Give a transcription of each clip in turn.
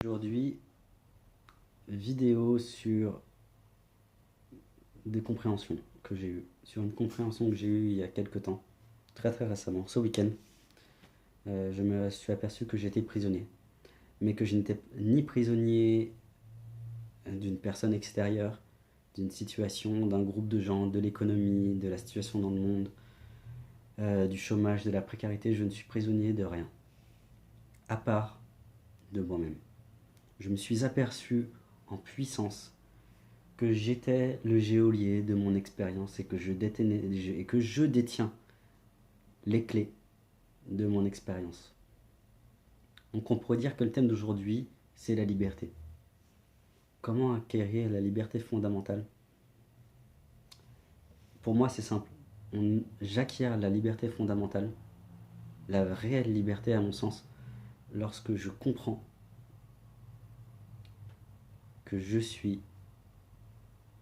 Aujourd'hui, vidéo sur des compréhensions que j'ai eues, sur une compréhension que j'ai eue il y a quelques temps, très récemment, ce week-end. Je me suis aperçu que j'étais prisonnier, mais que je n'étais ni prisonnier d'une personne extérieure, d'une situation, d'un groupe de gens, de l'économie, de la situation dans le monde, du chômage, de la précarité. Je ne suis prisonnier de rien, à part de moi-même. Je me suis aperçu en puissance que j'étais le geôlier de mon expérience et que je détiens les clés de mon expérience. Donc on pourrait dire que le thème d'aujourd'hui, c'est la liberté. Comment acquérir la liberté fondamentale? Pour moi, c'est simple. J'acquiers la liberté fondamentale, la réelle liberté à mon sens, lorsque je comprends que je suis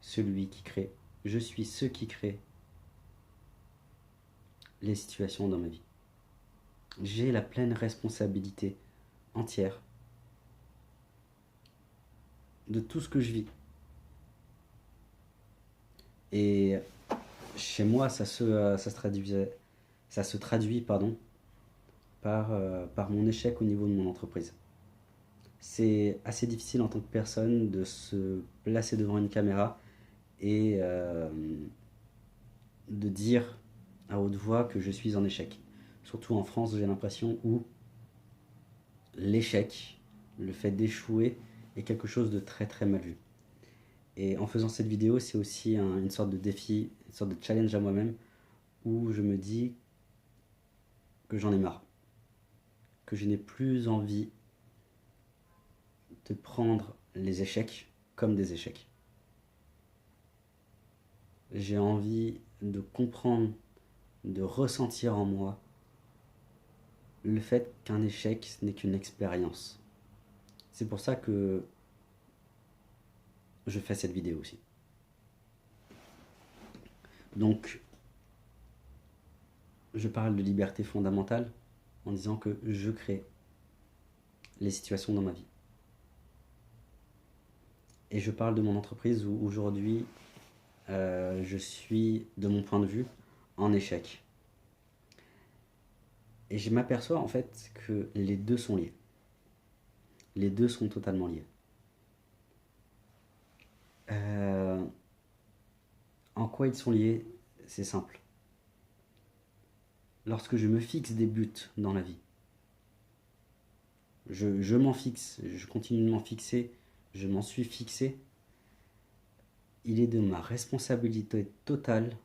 celui qui crée, je suis ce qui crée les situations dans ma vie. J'ai la pleine responsabilité entière de tout ce que je vis. Et chez moi, ça se traduit par mon échec au niveau de mon entreprise. C'est assez difficile en tant que personne de se placer devant une caméra et de dire à haute voix que je suis en échec. Surtout en France, j'ai l'impression où l'échec, le fait d'échouer, est quelque chose de très mal vu. Et en faisant cette vidéo, c'est aussi une sorte de défi, une sorte de challenge à moi-même, où je me dis que j'en ai marre, que je n'ai plus envie de prendre les échecs comme des échecs. J'ai envie de comprendre, de ressentir en moi le fait qu'un échec, ce n'est qu'une expérience. C'est pour ça que je fais cette vidéo aussi. Donc, je parle de liberté fondamentale en disant que je crée les situations dans ma vie. Et je parle de mon entreprise où aujourd'hui, je suis, de mon point de vue, en échec. Et je m'aperçois en fait que les deux sont liés. Les deux sont totalement liés. En quoi ils sont liés? C'est simple. Lorsque je me fixe des buts dans la vie, je m'en fixe, je continue de m'en fixer, je m'en suis fixé, il est de ma responsabilité totale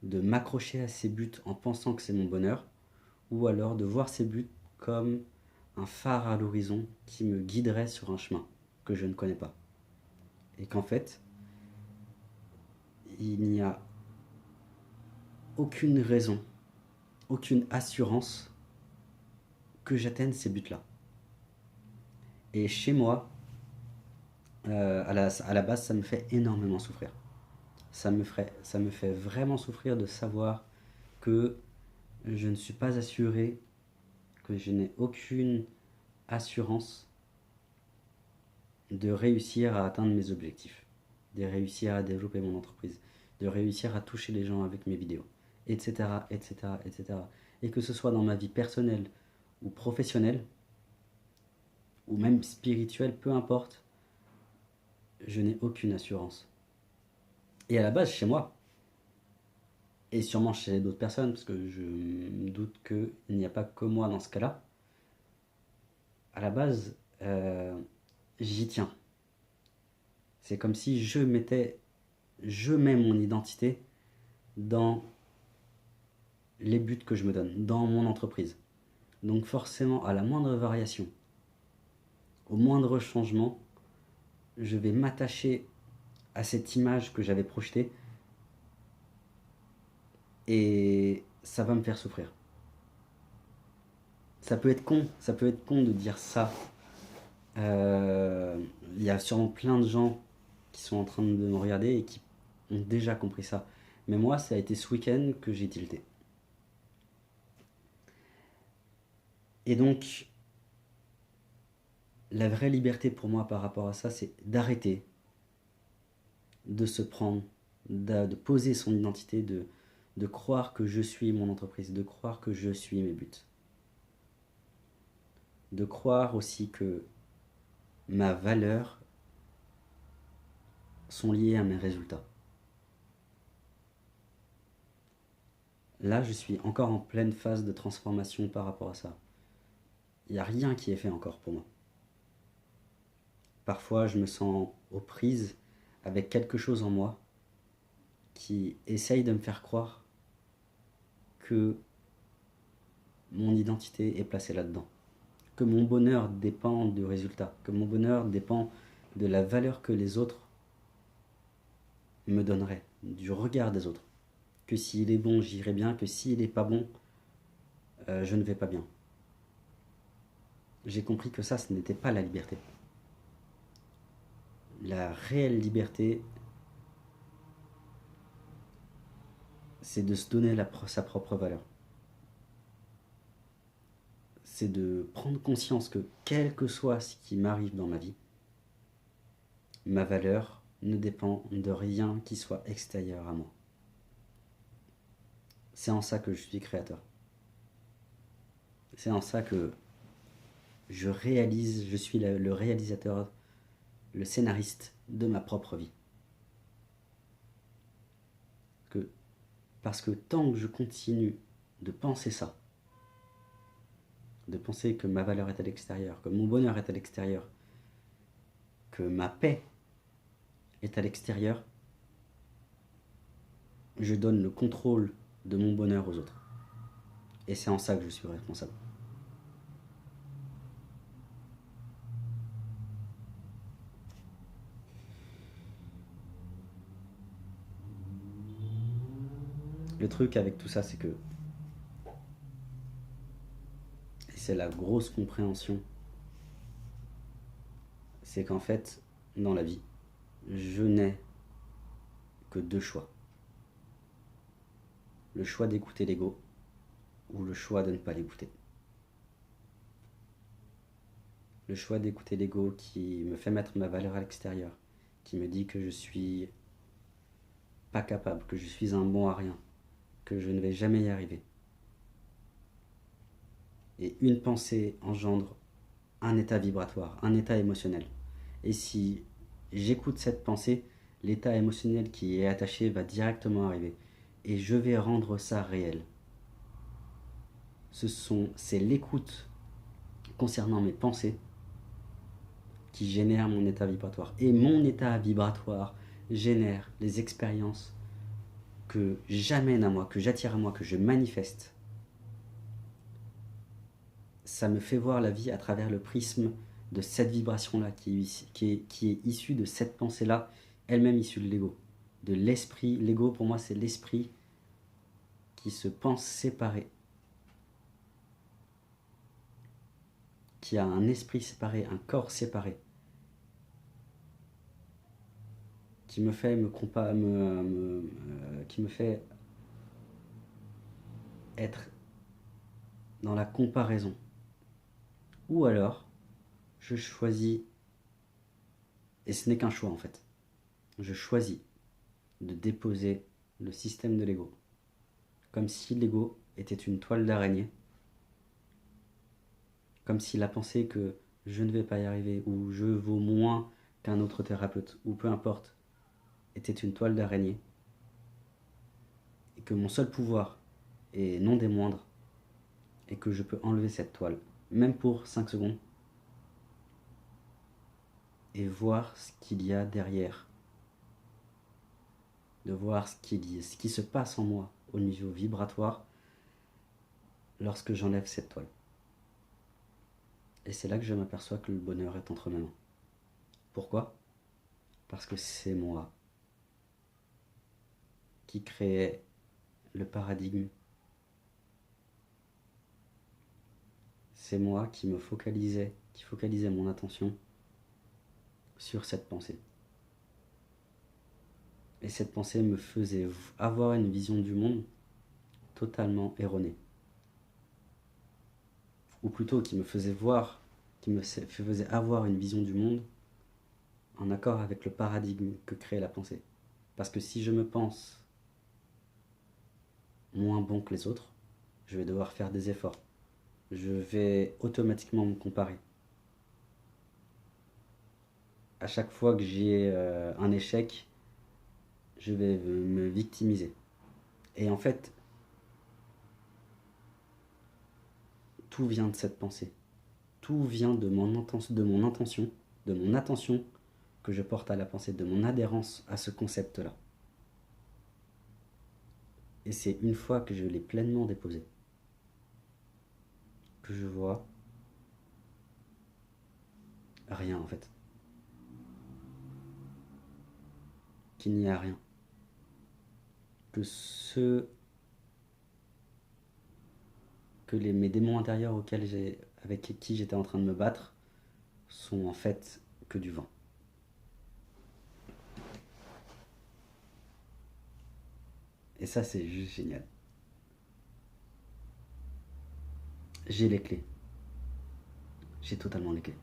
de m'accrocher à ces buts en pensant que c'est mon bonheur, ou alors de voir ces buts comme un phare à l'horizon qui me guiderait sur un chemin que je ne connais pas. Et qu'en fait, il n'y a aucune raison, aucune assurance que j'atteigne ces buts-là. Et chez moi, à la base, ça me fait énormément souffrir. Ça me fait vraiment souffrir de savoir que je ne suis pas assuré, que je n'ai aucune assurance de réussir à atteindre mes objectifs, de réussir à développer mon entreprise, de réussir à toucher les gens avec mes vidéos, etc. Et que ce soit dans ma vie personnelle ou professionnelle, ou même spirituelle, peu importe, je n'ai aucune assurance. Et à la base, chez moi, et sûrement chez d'autres personnes, parce que je me doute qu'il n'y a pas que moi dans ce cas-là, à la base, j'y tiens. C'est comme si je mets mon identité dans les buts que je me donne, dans mon entreprise. Donc forcément, à la moindre variation, au moindre changement, je vais m'attacher à cette image que j'avais projetée et ça va me faire souffrir. Ça peut être con de dire ça. Il y a sûrement plein de gens qui sont en train de me regarder et qui ont déjà compris ça. Mais moi, ça a été ce week-end que j'ai tilté. Et donc, La vraie liberté pour moi par rapport à ça, c'est d'arrêter de se prendre, de poser son identité, de croire que je suis mon entreprise, de croire que je suis mes buts. De croire aussi que ma valeur sont liées à mes résultats. Là, je suis encore en pleine phase de transformation par rapport à ça. Il n'y a rien qui est fait encore pour moi. Parfois, je me sens aux prises avec quelque chose en moi qui essaye de me faire croire que mon identité est placée là-dedans. Que mon bonheur dépend du résultat. Que mon bonheur dépend de la valeur que les autres me donneraient, du regard des autres. Que s'il est bon, j'irai bien. Que s'il n'est pas bon, je ne vais pas bien. J'ai compris que ça, ce n'était pas la liberté. La réelle liberté, c'est de se donner sa propre valeur. C'est de prendre conscience que quel que soit ce qui m'arrive dans ma vie, ma valeur ne dépend de rien qui soit extérieur à moi. C'est en ça que je suis créateur. C'est en ça que je réalise, je suis le réalisateur, le scénariste de ma propre vie. Parce que tant que je continue de penser ça, de penser que ma valeur est à l'extérieur, que mon bonheur est à l'extérieur, que ma paix est à l'extérieur, je donne le contrôle de mon bonheur aux autres. Et c'est en ça que je suis responsable. Le truc avec tout ça, c'est que, et c'est la grosse compréhension, c'est qu'en fait, dans la vie, je n'ai que deux choix. Le choix d'écouter l'ego ou le choix de ne pas l'écouter. Le choix d'écouter l'ego qui me fait mettre ma valeur à l'extérieur, qui me dit que je suis pas capable, que je suis un bon à rien, que je ne vais jamais y arriver. Et une pensée engendre un état vibratoire, un état émotionnel. Et si j'écoute cette pensée, l'état émotionnel qui est attaché va directement arriver. Et je vais rendre ça réel. C'est l'écoute concernant mes pensées qui génère mon état vibratoire. Et mon état vibratoire génère les expériences que j'amène à moi, que j'attire à moi, que je manifeste. Ça me fait voir la vie à travers le prisme de cette vibration-là qui est issue de cette pensée-là, elle-même issue de l'ego. De l'esprit. L'ego, pour moi, c'est l'esprit qui se pense séparé. Qui a un esprit séparé, un corps séparé. Qui me fait qui me fait être dans la comparaison. Ou alors, je choisis, et ce n'est qu'un choix en fait, je choisis de déposer le système de l'ego. Comme si l'ego était une toile d'araignée. Comme s'il a pensé que je ne vais pas y arriver, ou je vaux moins qu'un autre thérapeute, ou peu importe, était une toile d'araignée. Et que mon seul pouvoir, et non des moindres, est que je peux enlever cette toile, même pour 5 secondes, et voir ce qu'il y a derrière. De voir ce qui se passe en moi au niveau vibratoire lorsque j'enlève cette toile. Et c'est là que je m'aperçois que le bonheur est entre mes mains. Pourquoi ? Parce que c'est moi qui créais le paradigme. C'est moi qui focalisais mon attention sur cette pensée. Et cette pensée me faisait avoir une vision du monde totalement erronée. Ou plutôt qui me qui me faisait avoir une vision du monde en accord avec le paradigme que crée la pensée. Parce que si je me pense moins bon que les autres, je vais devoir faire des efforts. Je vais automatiquement me comparer. À chaque fois que j'ai un échec, je vais me victimiser. Et en fait, tout vient de cette pensée. Tout vient de mon intention, de mon attention que je porte à la pensée, de mon adhérence à ce concept-là. Et c'est une fois que je l'ai pleinement déposé que je vois rien en fait. Qu'il n'y a rien. Que mes démons intérieurs avec qui j'étais en train de me battre sont en fait que du vent. Et ça, c'est juste génial. J'ai les clés. J'ai totalement les clés.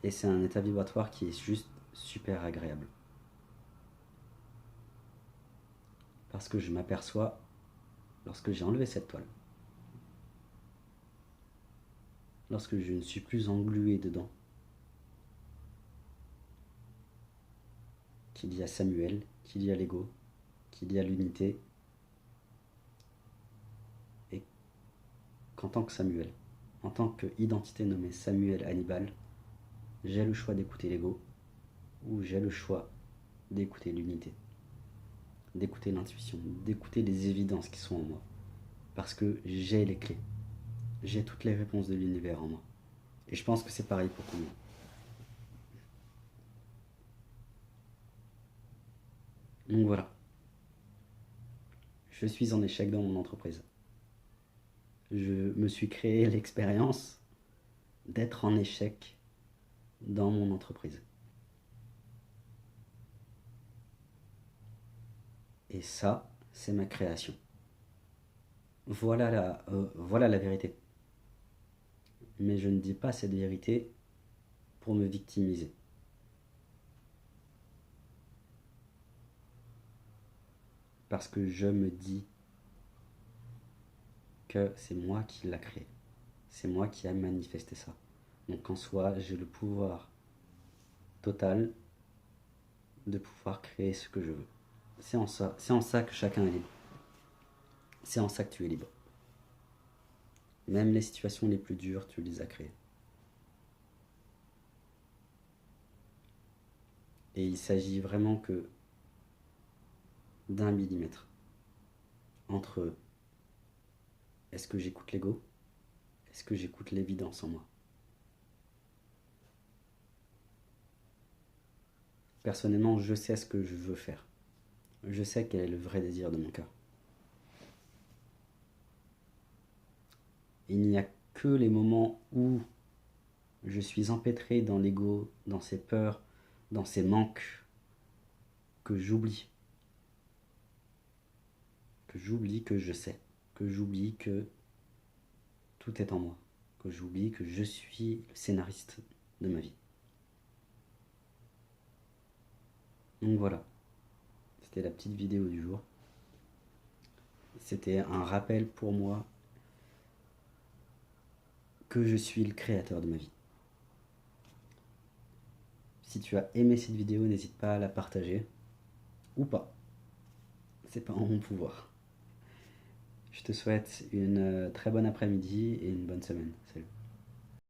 Et c'est un état vibratoire qui est juste super agréable. Parce que je m'aperçois, lorsque j'ai enlevé cette toile, lorsque je ne suis plus englué dedans, qu'il y a Samuel, qu'il y a l'ego, qu'il y a l'unité, et qu'en tant que Samuel, en tant qu'identité nommée Samuel Hannibal, j'ai le choix d'écouter l'ego ou j'ai le choix d'écouter l'unité, d'écouter l'intuition, d'écouter les évidences qui sont en moi. Parce que j'ai les clés, j'ai toutes les réponses de l'univers en moi. Et je pense que c'est pareil pour tout le monde. Donc voilà, je suis en échec dans mon entreprise. Je me suis créé l'expérience d'être en échec dans mon entreprise. Et ça, c'est ma création. Voilà la vérité. Mais je ne dis pas cette vérité pour me victimiser. Parce que je me dis que c'est moi qui l'a créé. C'est moi qui a manifesté ça. Donc en soi, j'ai le pouvoir total de pouvoir créer ce que je veux. C'est en ça que chacun est libre. C'est en ça que tu es libre. Même les situations les plus dures, tu les as créées. Et il s'agit vraiment que d'un millimètre entre est-ce que j'écoute l'ego, est-ce que j'écoute l'évidence en moi. Personnellement, je sais ce que je veux faire. Je sais quel est le vrai désir de mon cœur. Il n'y a que les moments où je suis empêtré dans l'ego, dans ses peurs, dans ses manques, que j'oublie. Que j'oublie que je sais. Que j'oublie que tout est en moi. Que j'oublie que je suis le scénariste de ma vie. Donc voilà. C'était la petite vidéo du jour. C'était un rappel pour moi que je suis le créateur de ma vie. Si tu as aimé cette vidéo, n'hésite pas à la partager. Ou pas. C'est pas en mon pouvoir. Je te souhaite une très bonne après-midi et une bonne semaine. Salut.